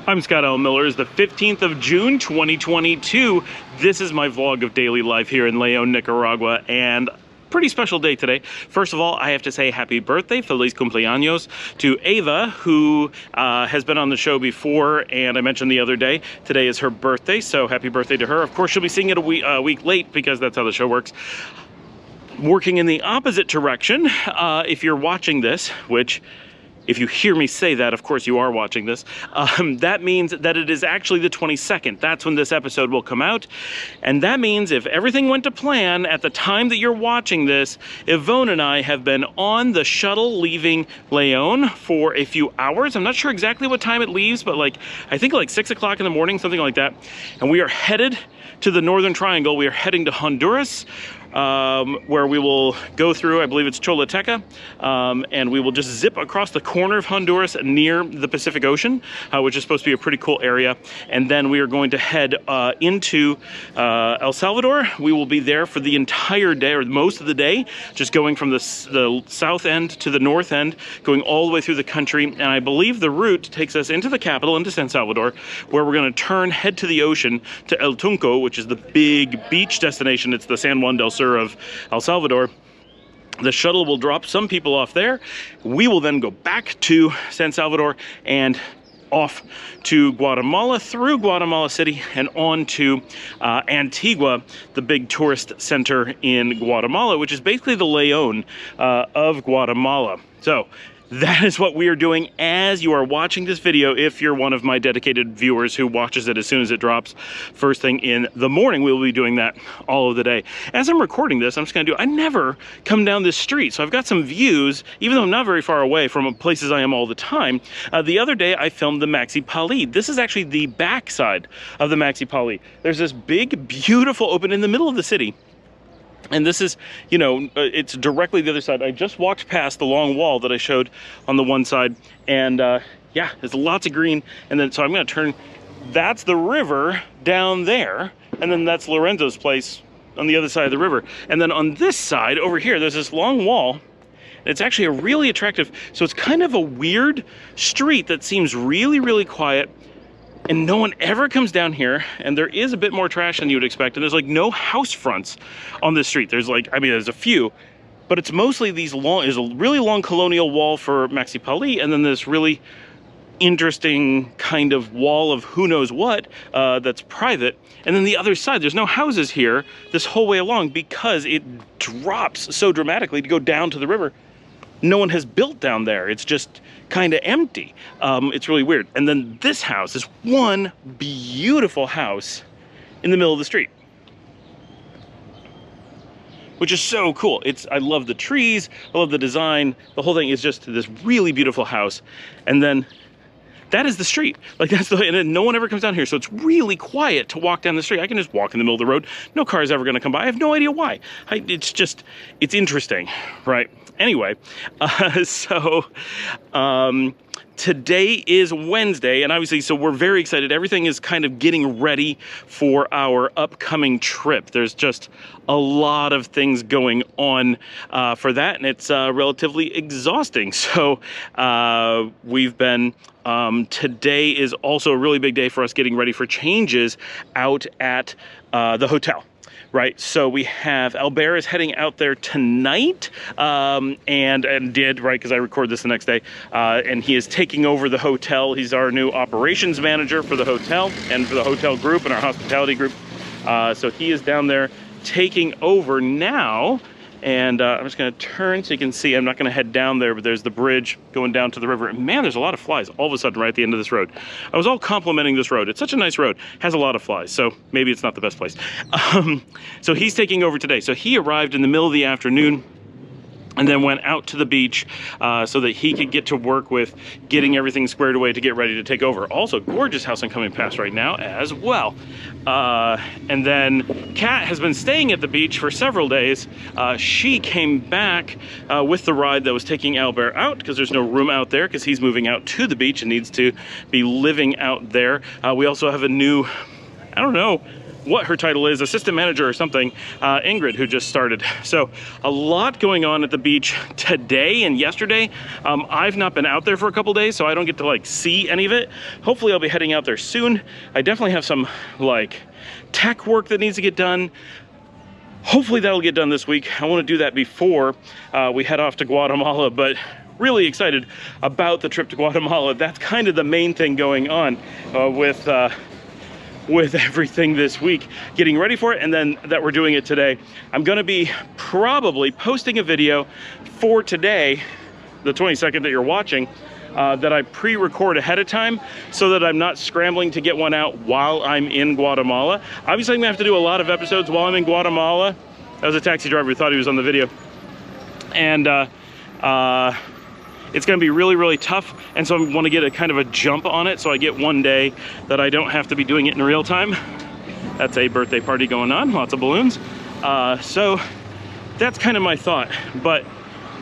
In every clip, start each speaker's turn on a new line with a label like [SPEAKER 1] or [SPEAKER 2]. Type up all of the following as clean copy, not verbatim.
[SPEAKER 1] I'm Scott L. Miller. It's the 15th of June, 2022. This is my vlog of daily life here in León, Nicaragua, and pretty special day today. First of all, I have to say happy birthday, feliz cumpleaños, to Ava, who has been on the show before, and I mentioned the other day, today is her birthday, so happy birthday to her. Of course, she'll be seeing it a week late because that's how the show works. Working in the opposite direction, if you're watching this, which if you hear me say that, of course you are watching this, that means that it is actually the 22nd. That's when this episode will come out. And that means if everything went to plan at the time that you're watching this, Ivonne and I have been on the shuttle leaving León for a few hours. I'm not sure exactly what time it leaves, but I think like 6 o'clock in the morning, something like that. And we are headed to the Northern Triangle. We are heading to Honduras, where we will go through, I believe it's Choluteca, and we will just zip across the corner of Honduras near the Pacific Ocean, which is supposed to be a pretty cool area. And then we are going to head into El Salvador. We will be there for the entire day, or most of the day, just going from the south end to the north end, going all the way through the country. And I believe the route takes us into the capital, into San Salvador, where we're going to head to the ocean, to El Tunco, which is the big beach destination. It's the San Juan del Sur of El Salvador. The shuttle will drop some people off there. We will then go back to San Salvador and off to Guatemala, through Guatemala City, and on to Antigua, the big tourist center in Guatemala, which is basically the León of Guatemala. So that is what we are doing as you are watching this video. If you're one of my dedicated viewers who watches it as soon as it drops first thing in the morning, we will be doing that all of the day. As I'm recording this, I'm just gonna I never come down this street, so I've got some views, even though I'm not very far away from places I am all the time. The other day I filmed the Maxi Pali. This is actually the back side of the Maxi Pali. There's this big, beautiful open in the middle of the city. And this is, you know, it's directly the other side. I just walked past the long wall that I showed on the one side, and yeah, there's lots of green. And then, so I'm gonna turn, that's the river down there, and then that's Lorenzo's place on the other side of the river. And then on this side over here, there's this long wall. It's actually a really attractive, so it's kind of a weird street that seems really, really quiet. And no one ever comes down here, and there is a bit more trash than you would expect, and there's like no house fronts on this street. There's like, I mean, there's a few, but it's mostly these long, there's a really long colonial wall for Maxi Pali, and then this really interesting kind of wall of who knows what that's private. And then the other side, there's no houses here this whole way along because it drops so dramatically to go down to the river. No one has built down there. It's just kind of empty. It's really weird. And then this house is one beautiful house in the middle of the street, which is so cool. I love the trees, I love the design. The whole thing is just this really beautiful house. And then that is the street. Like and then no one ever comes down here. So it's really quiet to walk down the street. I can just walk in the middle of the road. No car is ever gonna come by. I have no idea why. It's interesting, right? Anyway, today is Wednesday, and obviously, so we're very excited. Everything is kind of getting ready for our upcoming trip. There's just a lot of things going on for that, and it's relatively exhausting. So we've been, today is also a really big day for us getting ready for changes out at the hotel. Right, so we have Albert is heading out there tonight, and did, right, because I record this the next day, and he is taking over the hotel. He's our new operations manager for the hotel and for the hotel group and our hospitality group. So he is down there taking over now. And I'm just gonna turn so you can see. I'm not gonna head down there, but there's the bridge going down to the river. And man, there's a lot of flies all of a sudden right at the end of this road. I was all complimenting this road. It's such a nice road, has a lot of flies, so maybe it's not the best place. So he's taking over today. So he arrived in the middle of the afternoon and then went out to the beach so that he could get to work with getting everything squared away to get ready to take over. Also, gorgeous house I'm coming past right now as well. And then Kat has been staying at the beach for several days. She came back with the ride that was taking Albert out because there's no room out there because he's moving out to the beach and needs to be living out there. We also have a new, I don't know, what her title is, assistant manager or something, Ingrid, who just started. So a lot going on at the beach today and yesterday. I've not been out there for a couple days, so I don't get to like see any of it. Hopefully I'll be heading out there soon. I definitely have some like tech work that needs to get done. Hopefully that'll get done this week. I want to do that before we head off to Guatemala, but really excited about the trip to Guatemala. That's kind of the main thing going on with everything this week, getting ready for it, and then that we're doing it today. I'm gonna be probably posting a video for today, the 22nd that you're watching, that I pre-record ahead of time so that I'm not scrambling to get one out while I'm in Guatemala. Obviously, I'm gonna have to do a lot of episodes while I'm in Guatemala. That was a taxi driver who thought he was on the video. And it's gonna be really, really tough. And so I wanna get a kind of a jump on it so I get one day that I don't have to be doing it in real time. That's a birthday party going on, lots of balloons. So that's kind of my thought. But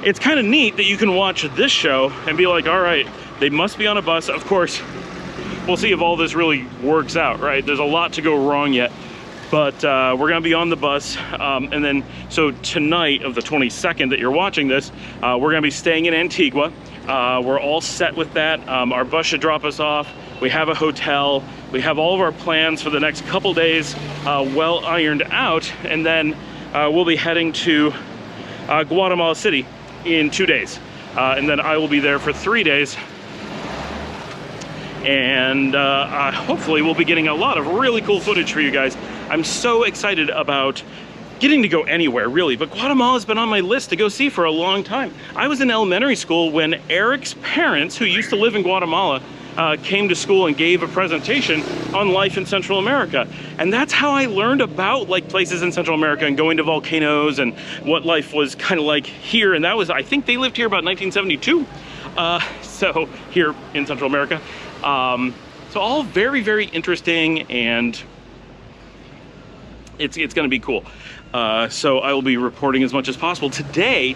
[SPEAKER 1] it's kind of neat that you can watch this show and be like, all right, they must be on a bus. Of course, we'll see if all this really works out, right? There's a lot to go wrong yet. But we're gonna be on the bus, and then so tonight of the 22nd that you're watching this, we're gonna be staying in Antigua. We're all set with that. Our bus should drop us off. We have a hotel. We have all of our plans for the next couple days well ironed out, and then we'll be heading to Guatemala City in 2 days, and then I will be there for 3 days. And hopefully we'll be getting a lot of really cool footage for you guys. I'm so excited about getting to go anywhere, really, but Guatemala's been on my list to go see for a long time. I was in elementary school when Eric's parents, who used to live in Guatemala, came to school and gave a presentation on life in Central America. And that's how I learned about like places in Central America and going to volcanoes and what life was kind of like here. And that was, I think they lived here about 1972. So here in Central America. So all very, very interesting, and it's gonna be cool. So I will be reporting as much as possible today,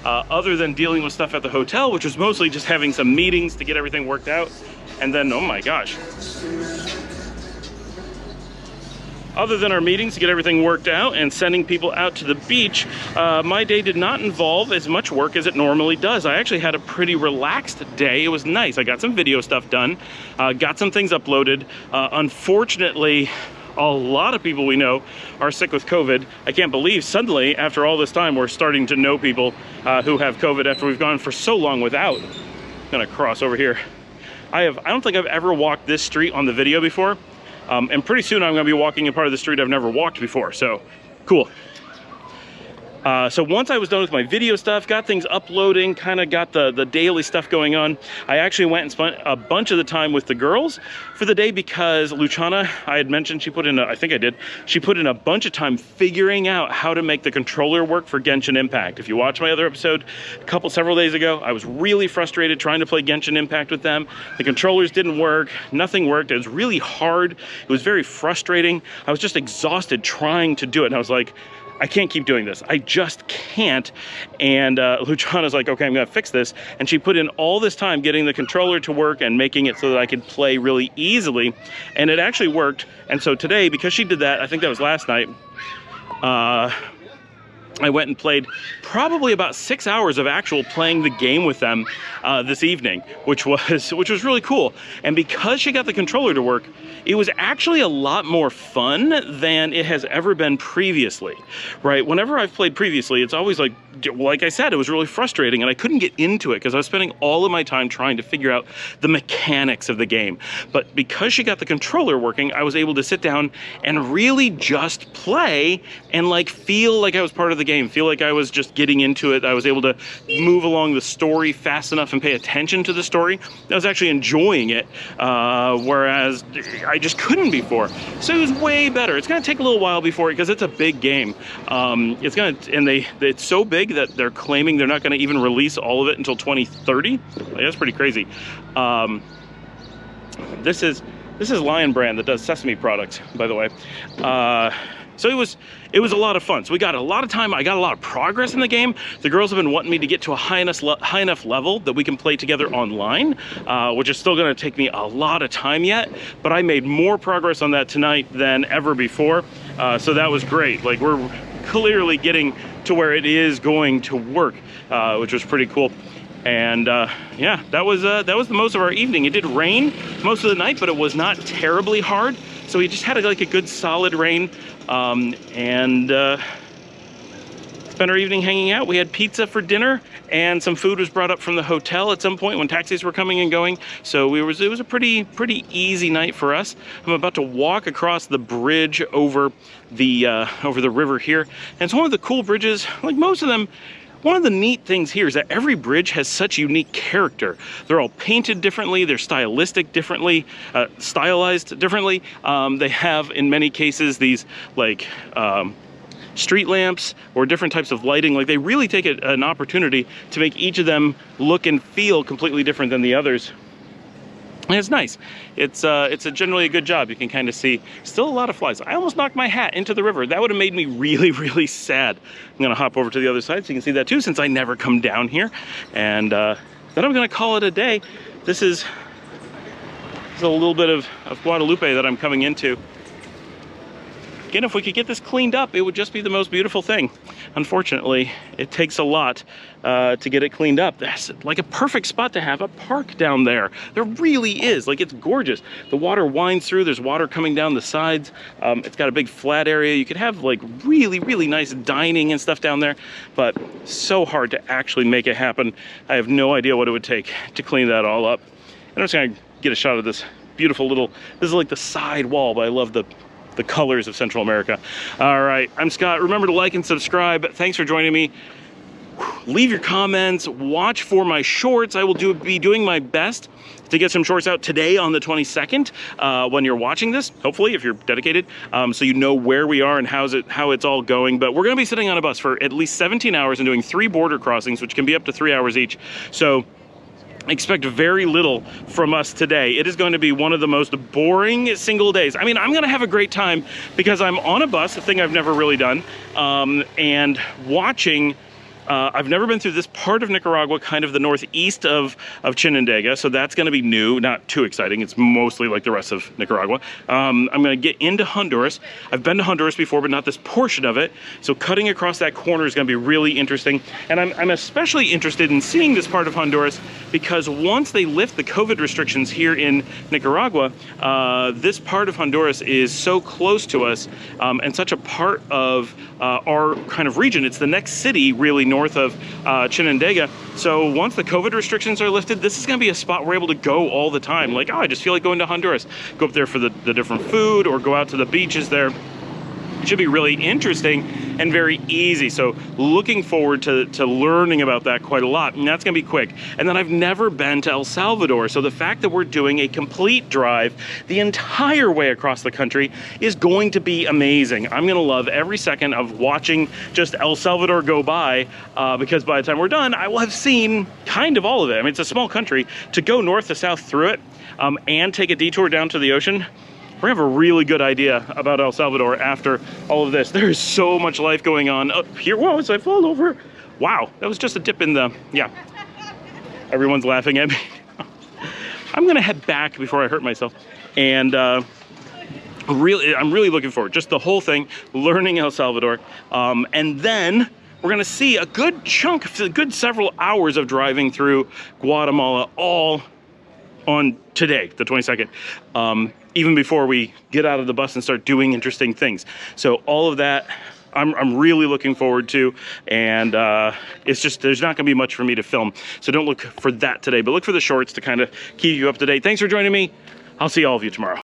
[SPEAKER 1] other than dealing with stuff at the hotel, which was mostly just having some meetings to get everything worked out. And then, oh my gosh. Other than our meetings to get everything worked out and sending people out to the beach, my day did not involve as much work as it normally does. I actually had a pretty relaxed day. It was nice. I got some video stuff done, got some things uploaded. Unfortunately, a lot of people we know are sick with COVID. I can't believe suddenly, after all this time, we're starting to know people who have COVID after we've gone for so long without. I'm gonna cross over here. I don't think I've ever walked this street on the video before. And pretty soon I'm gonna be walking in part of the street I've never walked before, so cool. So once I was done with my video stuff, got things uploading, kind of got the daily stuff going on, I actually went and spent a bunch of the time with the girls for the day because Luciana, I had mentioned, she put in, she put in a bunch of time figuring out how to make the controller work for Genshin Impact. If you watch my other episode several days ago, I was really frustrated trying to play Genshin Impact with them. The controllers didn't work, nothing worked. It was really hard. It was very frustrating. I was just exhausted trying to do it. And I was like, I can't keep doing this. I just can't. And Luciana's like, okay, I'm gonna fix this. And she put in all this time getting the controller to work and making it so that I could play really easily. And it actually worked. And so today, because she did that, I think that was last night, I went and played probably about 6 hours of actual playing the game with them this evening, which was really cool. And because she got the controller to work, it was actually a lot more fun than it has ever been previously, right? Whenever I've played previously, it's always like I said, it was really frustrating and I couldn't get into it because I was spending all of my time trying to figure out the mechanics of the game. But because she got the controller working, I was able to sit down and really just play and like feel like I was part of the game, feel like I was just getting into it. I was able to move along the story fast enough and pay attention to the story. I was actually enjoying it, whereas I just couldn't before. So it was way better. It's gonna take a little while before it, because it's a big game. It's so big that they're claiming they're not gonna even release all of it until 2030. Like, that's pretty crazy. This is Lion Brand that does Sesame products, by the way. So it was a lot of fun. So we got a lot of time. I got a lot of progress in the game. The girls have been wanting me to get to a high enough level that we can play together online, which is still going to take me a lot of time yet. But I made more progress on that tonight than ever before. So that was great. Like, we're clearly getting to where it is going to work, which was pretty cool. And yeah, that was the most of our evening. It did rain most of the night, but it was not terribly hard. So we just had like a good solid rain, and spent our evening hanging out. We had pizza for dinner, and some food was brought up from the hotel at some point when taxis were coming and going. So it was a pretty easy night for us. I'm about to walk across the bridge over the river here, and it's one of the cool bridges. Like most of them, one of the neat things here is that every bridge has such unique character. They're all painted differently, they're stylistic differently, stylized differently. They have, in many cases, these like street lamps or different types of lighting. Like, they really take an opportunity to make each of them look and feel completely different than the others. And it's nice. It's generally a good job. You can kind of see still a lot of flies. I almost knocked my hat into the river. That would have made me really sad. I'm gonna hop over to the other side so you can see that too, since I never come down here. And then I'm gonna call it a day. This is a little bit of Guadalupe that I'm coming into. Again, if we could get this cleaned up, it would just be the most beautiful thing. Unfortunately, it takes a lot to get it cleaned up. That's like a perfect spot to have a park down there. There really is. Like, it's gorgeous. The water winds through. There's water coming down the sides. It's got a big flat area. You could have like really nice dining and stuff down there, but so hard to actually make it happen. I have no idea what it would take to clean that all up. And I'm just gonna get a shot of this beautiful little, this is like the side wall, but I love the colors of Central America. All right, I'm Scott. Remember to like and subscribe. Thanks for joining me. Leave your comments, watch for my shorts. I will be doing my best to get some shorts out today on the 22nd when you're watching this, hopefully, if you're dedicated, so you know where we are and how it's all going. But we're gonna be sitting on a bus for at least 17 hours and doing 3 border crossings, which can be up to 3 hours each. So expect very little from us today. It is going to be one of the most boring single days. I mean, I'm gonna have a great time because I'm on a bus, a thing I've never really done, and watching. I've never been through this part of Nicaragua, kind of the northeast of Chinandega, so that's gonna be new, not too exciting. It's mostly like the rest of Nicaragua. I'm gonna get into Honduras. I've been to Honduras before, but not this portion of it. So cutting across that corner is gonna be really interesting. And I'm especially interested in seeing this part of Honduras because once they lift the COVID restrictions here in Nicaragua, this part of Honduras is so close to us and such a part of our kind of region. It's the next city really north of Chinandega. So once the COVID restrictions are lifted, this is gonna be a spot we're able to go all the time. Like, oh, I just feel like going to Honduras. Go up there for the different food or go out to the beaches there. It should be really interesting and very easy. So looking forward to learning about that quite a lot, and that's gonna be quick. And then I've never been to El Salvador, so the fact that we're doing a complete drive the entire way across the country is going to be amazing. I'm gonna love every second of watching just El Salvador go by, because by the time we're done, I will have seen kind of all of it. I mean, it's a small country. To go north to south through it and take a detour down to the ocean, we're gonna have a really good idea about El Salvador after all of this. There is so much life going on up here. Whoa, as I fall over. Wow, that was just a dip in the, yeah. Everyone's laughing at me. I'm gonna head back before I hurt myself. And I'm really looking forward, just the whole thing, learning El Salvador. And then we're gonna see a good chunk, a good several hours of driving through Guatemala all on today, the 22nd. Even before we get out of the bus and start doing interesting things. So all of that, I'm really looking forward to, and it's just, there's not gonna be much for me to film. So don't look for that today, but look for the shorts to kind of keep you up to date. Thanks for joining me. I'll see all of you tomorrow.